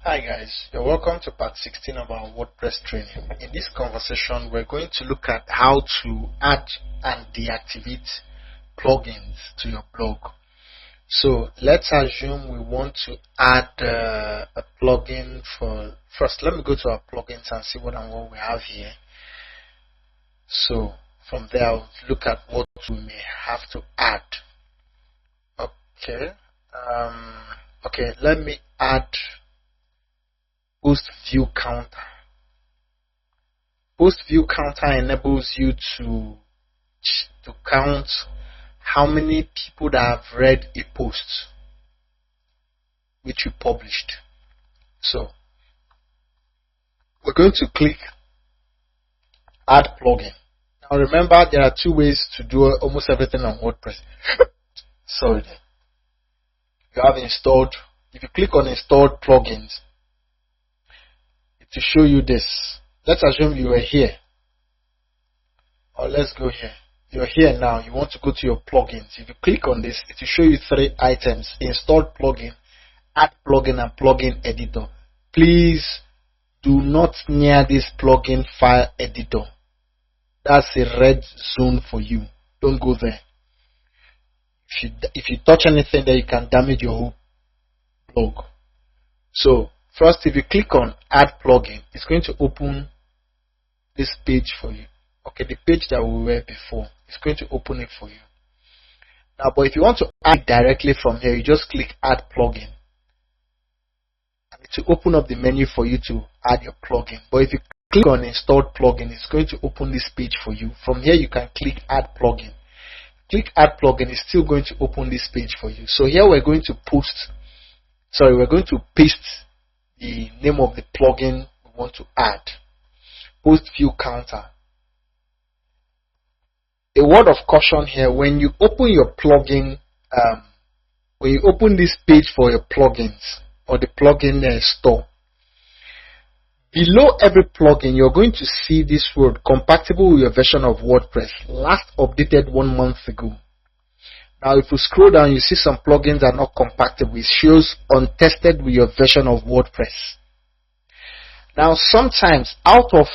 Hi guys, you're welcome to part 16 of our WordPress training. In this conversation, we're going to look at how to add and deactivate plugins to your blog. So let's assume we want to add a plugin for, first let me go to our plugins and see what we have here. So from there I'll look at what we may have to add. Okay, let me add post view counter. Post view counter enables you to count how many people that have read a post which you published. So we're going to click add plugin. Now remember, there are two ways to do almost everything on WordPress. Sorry, you have installed. If you click on installed plugins, to show you this, let's assume you are here, or let's go here. You're here now, you want to go to your plugins. If you click on this, it will show you three items: installed plugin, add plugin, and plugin editor. Please do not near this plugin file editor. That's a red zone for you. Don't go there. If you touch anything there, you can damage your whole blog. So first, if you click on add plugin, it's going to open this page for you. Okay, the page that we were before, it's going to open it for you. Now, but if you want to add directly from here, you just click add plugin, and it will open up the menu for you to add your plugin. But if you click on installed plugin, it's going to open this page for you. From here, you can click add plugin. Click add plugin, it's still going to open this page for you. So here we're going to we're going to paste the name of the plugin we want to add. Post view counter. A word of caution here: when you open your plugin, when you open this page for your plugins or the plugin store, below every plugin you're going to see this word compatible with your version of WordPress, last updated 1 month ago. Now if you scroll down, you see some plugins are not compatible. It shows untested with your version of WordPress. Now sometimes, out of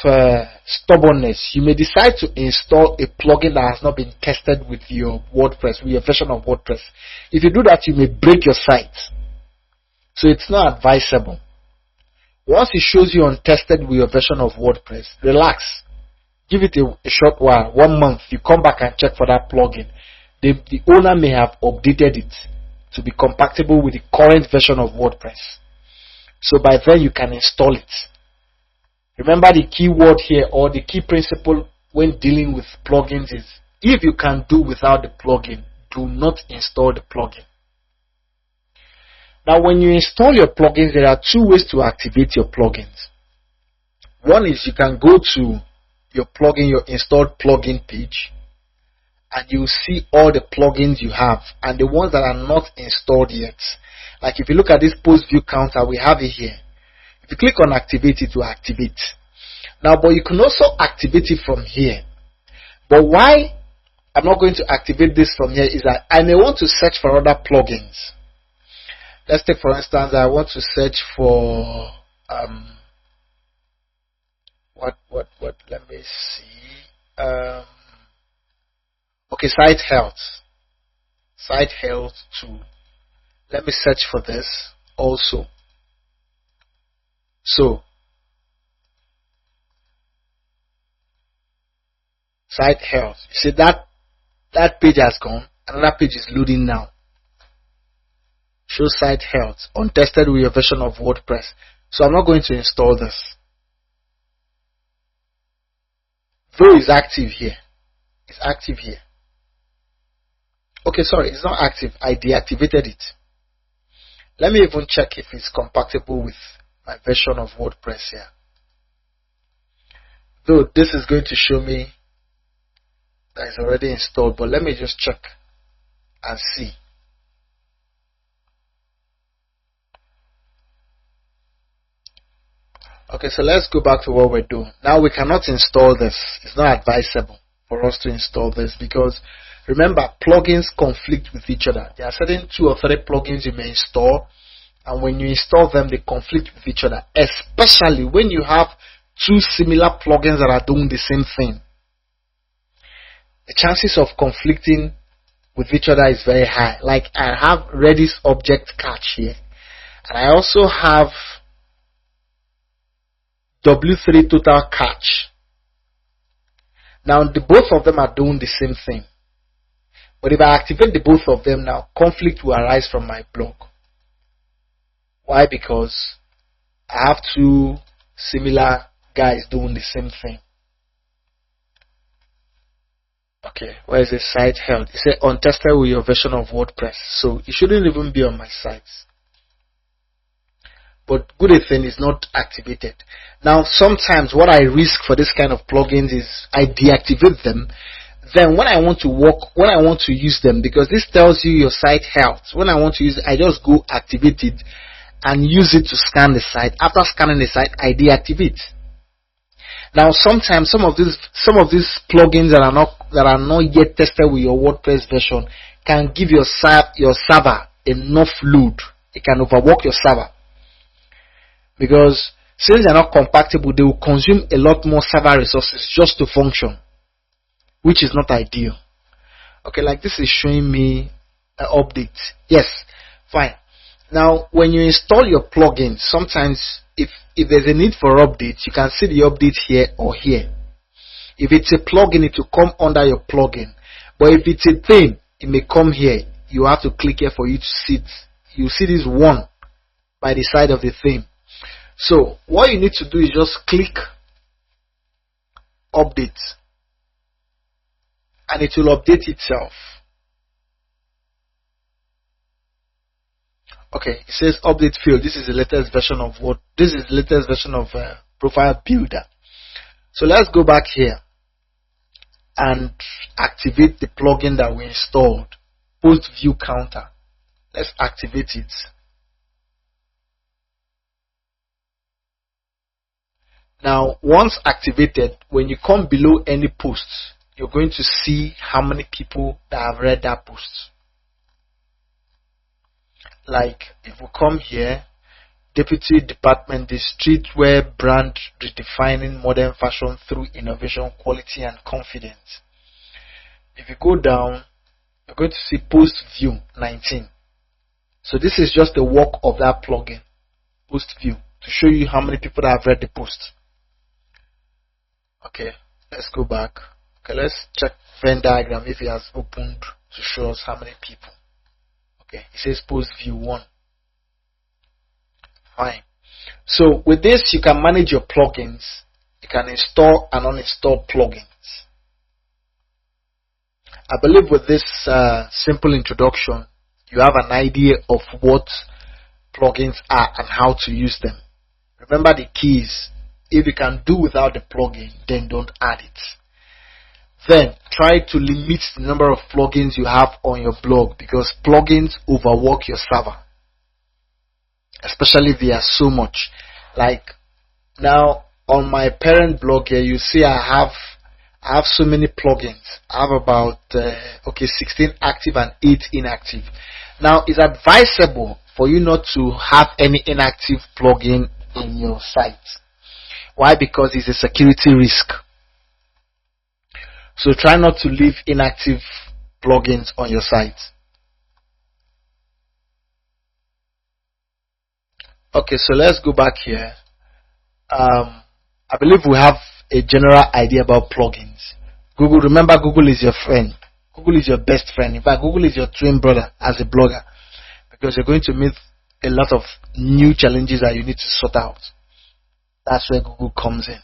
stubbornness, you may decide to install a plugin that has not been tested with your WordPress, with your version of WordPress. If you do that, you may break your site. So it's not advisable. Once it shows you untested with your version of WordPress, relax. Give it a short while, 1 month. You come back and check for that plugin. The owner may have updated it to be compatible with the current version of WordPress. So by then you can install it. Remember, the key word here, or the key principle when dealing with plugins, is if you can do without the plugin, do not install the plugin. Now when you install your plugins, there are two ways to activate your plugins. One is you can go to your plugin, your installed plugin page, and you see all the plugins you have and the ones that are not installed yet. Like if you look at this post view counter, we have it here. If you click on activate, it will activate. Now, but you can also activate it from here. But why I'm not going to activate this from here is that I may want to search for other plugins. Let's take, for instance, I want to search for let me see. Okay, site health 2. Let me search for this also. So site health, you see that page has gone. Another page is loading now. Show site health untested with your version of WordPress. So I'm not going to install this, though it's active here. It's active here. Okay, sorry, it's not active. I deactivated it. Let me even check if it's compatible with my version of WordPress here. Though this is going to show me that it's already installed, but let me just check and see. Okay, so let's go back to what we're doing. Now we cannot install this. It's not advisable for us to install this because remember, plugins conflict with each other. There are certain 2 or 3 plugins you may install and when you install them, they conflict with each other, especially when you have two similar plugins that are doing the same thing. The chances of conflicting with each other is very high. Like, I have Redis object catch here, and I also have W3 total catch. Now, both of them are doing the same thing. But if I activate the both of them now, conflict will arise from my blog. Why? Because I have two similar guys doing the same thing. Okay, where is the site held? It said untested with your version of WordPress. So it shouldn't even be on my sites. But good thing is not activated. Now, sometimes what I risk for this kind of plugins is I deactivate them. Then when I want to use them, because this tells you your site health, when I want to use it, I just go activate it and use it to scan the site. After scanning the site, I deactivate. Now, sometimes some of these plugins that are not yet tested with your WordPress version can give your server enough load. It can overwork your server, because since they're not compatible, they will consume a lot more server resources just to function, which is not ideal. Okay, like this is showing me an update. Yes, fine. Now, when you install your plugin, sometimes if there's a need for updates, you can see the update here or here. If it's a plugin, it will come under your plugin. But if it's a theme, it may come here. You have to click here for you to see it. You see this one by the side of the theme. So what you need to do is just click update, and it will update itself. Okay, it says update field. This is the latest version of Profile Builder. So let's go back here and activate the plugin that we installed, Post View Counter. Let's activate it. Now, once activated, when you come below any posts, you're going to see how many people that have read that post. Like, if we come here, Deputy Department, the streetwear brand redefining modern fashion through innovation, quality, and confidence. If you go down, you're going to see Post View 19. So this is just the work of that plugin, Post View, to show you how many people that have read the post. Okay, let's go back. Okay, let's check Venn diagram if it has opened to show us how many people. Okay, it says Post View 1. Fine. So with this, you can manage your plugins. You can install and uninstall plugins. I believe with this simple introduction, you have an idea of what plugins are and how to use them. Remember the keys. If you can do without the plugin, then don't add it. Then try to limit the number of plugins you have on your blog, because plugins overwork your server, especially if they are so much. Like now on my parent blog here, you see I have so many plugins. I have about 16 active and 8 inactive. Now it's advisable for you not to have any inactive plugin in your site. Why? Because it's a security risk. So try not to leave inactive plugins on your site. Okay, so let's go back here. I believe we have a general idea about plugins. Google, remember, Google is your friend. Google is your best friend. In fact, Google is your twin brother as a blogger, because you're going to meet a lot of new challenges that you need to sort out. That's where Google comes in.